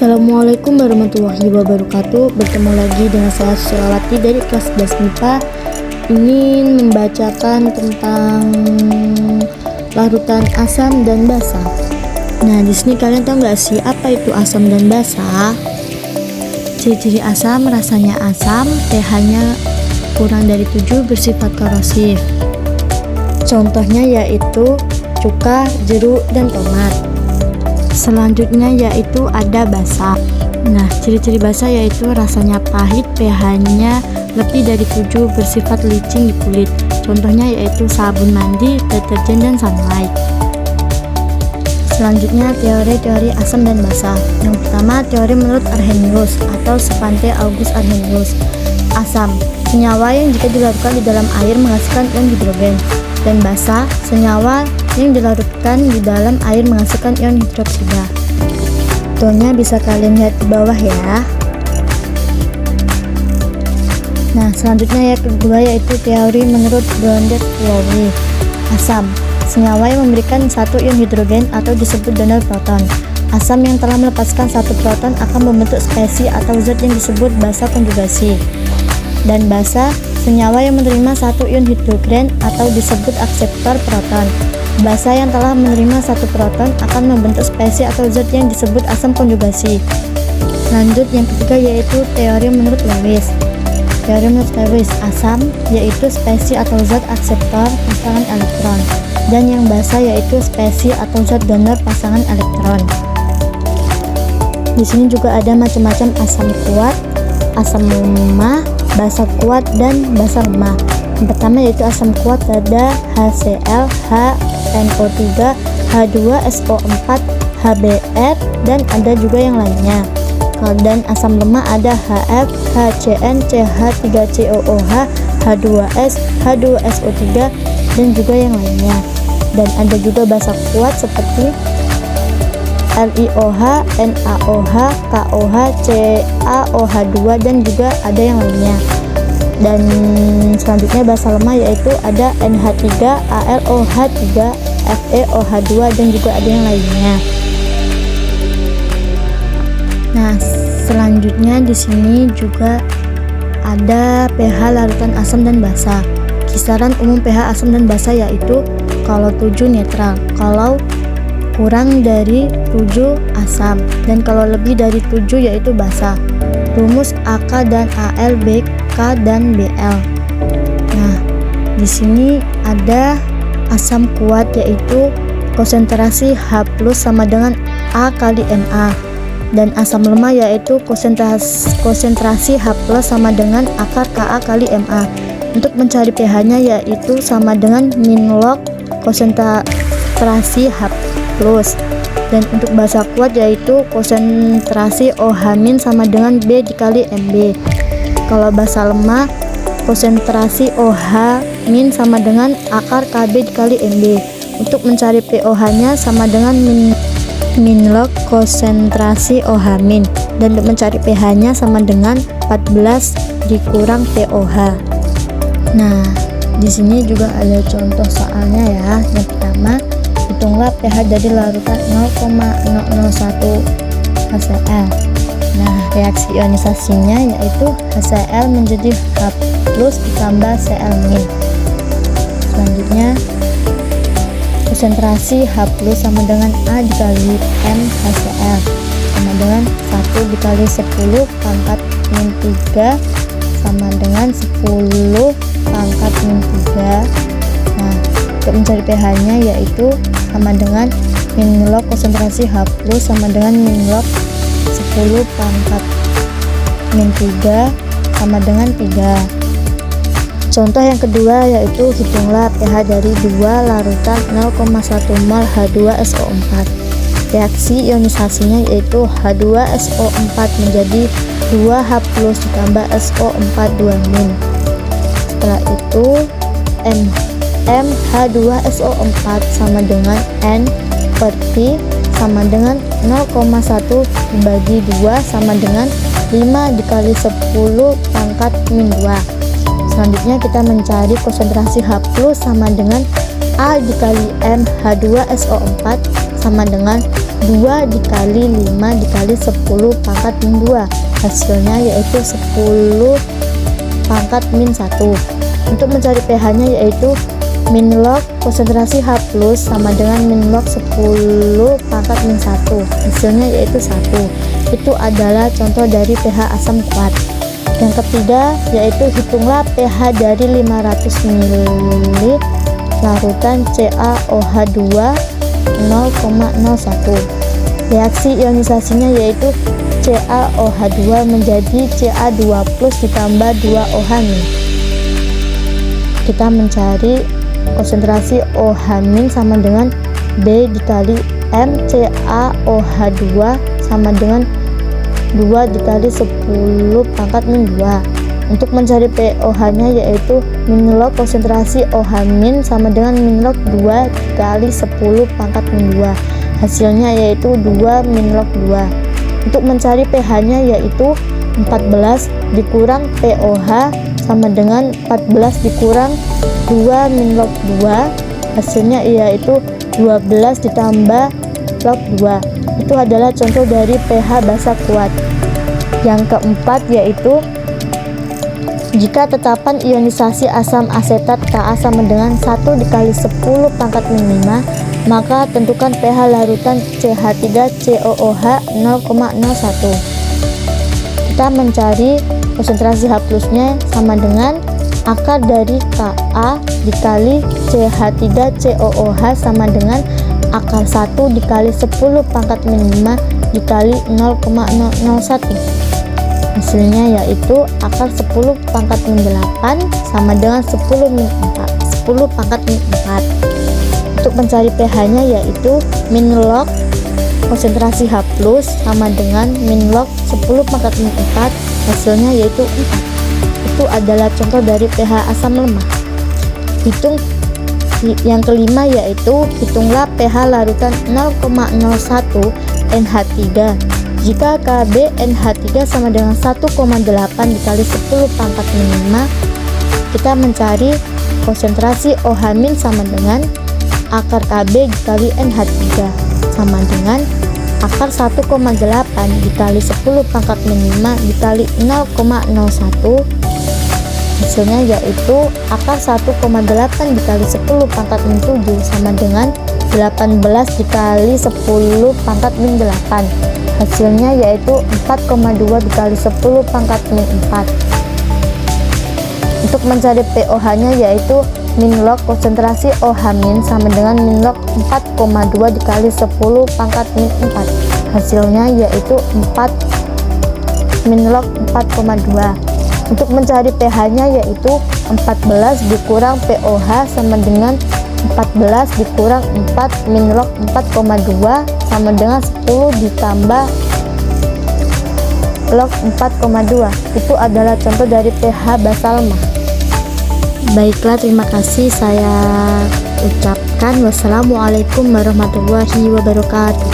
Assalamualaikum warahmatullahi wabarakatuh. Bertemu lagi dengan saya Susilawati dari kelas 11 MIPA. Ingin membacakan tentang larutan asam dan basa. Nah, di sini kalian tahu nggak sih apa itu asam dan basa? Ciri-ciri asam: rasanya asam, pH-nya kurang dari 7, bersifat korosif. Contohnya yaitu cuka, jeruk, dan tomat. Selanjutnya yaitu ada basa. Nah, ciri-ciri basa yaitu rasanya pahit, pH-nya lebih dari 7, bersifat licin di kulit. Contohnya yaitu sabun mandi, deterjen, dan sunlight. Selanjutnya teori asam dan basa. Yang pertama, teori menurut Arrhenius atau Svante August Arrhenius. Asam, senyawa yang jika dilarutkan di dalam air menghasilkan ion hidrogen. Dan basa, senyawa yang dilarutkan di dalam air menghasilkan ion hidroksida. Contohnya bisa kalian lihat di bawah ya. Nah, selanjutnya yang kedua yaitu teori menurut Brondted-Lowry. Asam, senyawa yang memberikan satu ion hidrogen atau disebut donor proton. Asam yang telah melepaskan satu proton akan membentuk spesies atau zat yang disebut basa konjugasi. Dan basa, senyawa yang menerima satu ion hidrogen atau disebut akseptor proton. Basa yang telah menerima satu proton akan membentuk spesies atau zat yang disebut asam konjugasi. Lanjut yang ketiga yaitu teori menurut Lewis. Teori menurut Lewis, asam yaitu spesies atau zat akseptor pasangan elektron, dan yang basa yaitu spesies atau zat donor pasangan elektron. Di sini juga ada macam-macam asam kuat, asam lemah, basa kuat, dan basa lemah. Yang pertama yaitu asam kuat ada HCl, HNO3, H2SO4, HBr, dan ada juga yang lainnya. Dan asam lemah ada HF, HCN, CH3COOH, H2S, H2SO3, dan juga yang lainnya. Dan ada juga basa kuat seperti LiOH, NaOH, KOH, CaOH2, dan juga ada yang lainnya. Dan selanjutnya basa lemah yaitu ada NH3, AlOH3, FeOH2, dan juga ada yang lainnya. Nah, selanjutnya di sini juga ada pH larutan asam dan basa. Kisaran umum pH asam dan basa yaitu kalau 7 netral, kalau kurang dari 7 asam, dan kalau lebih dari 7 yaitu basa. Rumus AK dan Al, BK dan Bl. Nah, di sini ada asam kuat yaitu konsentrasi H+ sama dengan A kali Ma, dan asam lemah yaitu konsentrasi H+ sama dengan akar Ka kali Ma. Untuk mencari pH-nya yaitu sama dengan min log konsentrasi H+. Dan untuk basa kuat yaitu konsentrasi OH- sama dengan B dikali Mb. Kalau basa lemah, konsentrasi OH- sama dengan akar Kb dikali Mb. Untuk mencari pOH-nya sama dengan min log konsentrasi OH-. Dan untuk mencari pH-nya sama dengan 14 dikurang pOH. Nah, di sini juga ada contoh soalnya ya. Yang pertama, hitunglah pH dari larutan 0,001 HCl. Nah, reaksi ionisasinya yaitu HCl menjadi H+ ditambah Cl-. Selanjutnya, konsentrasi H+ sama dengan A dikali M HCl sama dengan 1 dikali 10 pangkat min 3 sama dengan 10 pangkat min 3. Nah, untuk mencari pH-nya yaitu sama dengan min log konsentrasi H+ sama dengan min log 10 pangkat min 3 sama dengan 3. Contoh yang kedua yaitu hitunglah pH dari 2 larutan 0,1 mol H2SO4. Reaksi ionisasinya yaitu H2SO4 menjadi 2H+ ditambah SO4 2-. Setelah itu MH2SO4 sama dengan N per P sama dengan 0,1 dibagi 2 sama dengan 5 dikali 10 pangkat min 2. Selanjutnya kita mencari konsentrasi H+ sama dengan A dikali M H2SO4 sama dengan 2 dikali 5 dikali 10 pangkat min 2. Hasilnya yaitu 10 pangkat min 1. Untuk mencari pH nya yaitu min log konsentrasi H+ sama dengan min log 10 pangkat min 1. Hasilnya yaitu 1. Itu adalah contoh dari pH asam kuat. Yang ketiga yaitu hitunglah pH dari 500 ml larutan CaOH2 0,01. Reaksi ionisasinya yaitu CaOH2 menjadi Ca2+ ditambah 2OH-. Kita mencari konsentrasi OH- sama dengan B dikali M CaOH2 sama dengan 2 dikali 10 pangkat min 2. Untuk mencari pOH nya yaitu min log konsentrasi OH- sama dengan min log 2 dikali 10 pangkat min 2. Hasilnya yaitu 2 min log 2. Untuk mencari pH nya yaitu 14 dikurang pOH sama dengan 14 dikurang 2 min log 2. Hasilnya yaitu 12 ditambah log 2. Itu adalah contoh dari pH basa kuat. Yang keempat yaitu jika tetapan ionisasi asam asetat Ka sama dengan 1 dikali 10 pangkat min 5, maka tentukan pH larutan CH3COOH 0,01. Kita mencari konsentrasi H+ nya sama dengan akar dari Ka dikali CH3COOH sama dengan akar 1 dikali 10 pangkat min 5 dikali 0,001. Hasilnya yaitu akar 10 pangkat min 8 sama dengan 10 pangkat min 4. Untuk mencari pH nya yaitu min log konsentrasi H+ sama dengan min log 10 pangkat min 4. Hasilnya yaitu 4. Itu adalah contoh dari pH asam lemah. Hitung yang kelima yaitu hitunglah pH larutan 0,01 NH3. Jika Kb NH3 sama dengan 1,8 dikali 10 pangkat min 5, kita mencari konsentrasi OH- sama dengan akar Kb dikali NH3 sama dengan akar 1,8 dikali 10 pangkat min 5 dikali 0,01. Hasilnya yaitu akar 1,8 dikali 10 pangkat min 7 sama dengan 18 dikali 10 pangkat min 8. Hasilnya yaitu 4,2 dikali 10 pangkat min 4. Untuk mencari pOH nya yaitu min log konsentrasi OH- sama dengan min log 4,2 dikali 10 pangkat min 4. Hasilnya yaitu 4 min log 4,2. Untuk mencari pH nya yaitu 14 dikurang pOH sama dengan 14 dikurang 4 min log 4,2 sama dengan 10 ditambah log 4,2. Itu adalah contoh dari pH basa lemah. Baiklah, terima kasih saya ucapkan. Wassalamualaikum warahmatullahi wabarakatuh.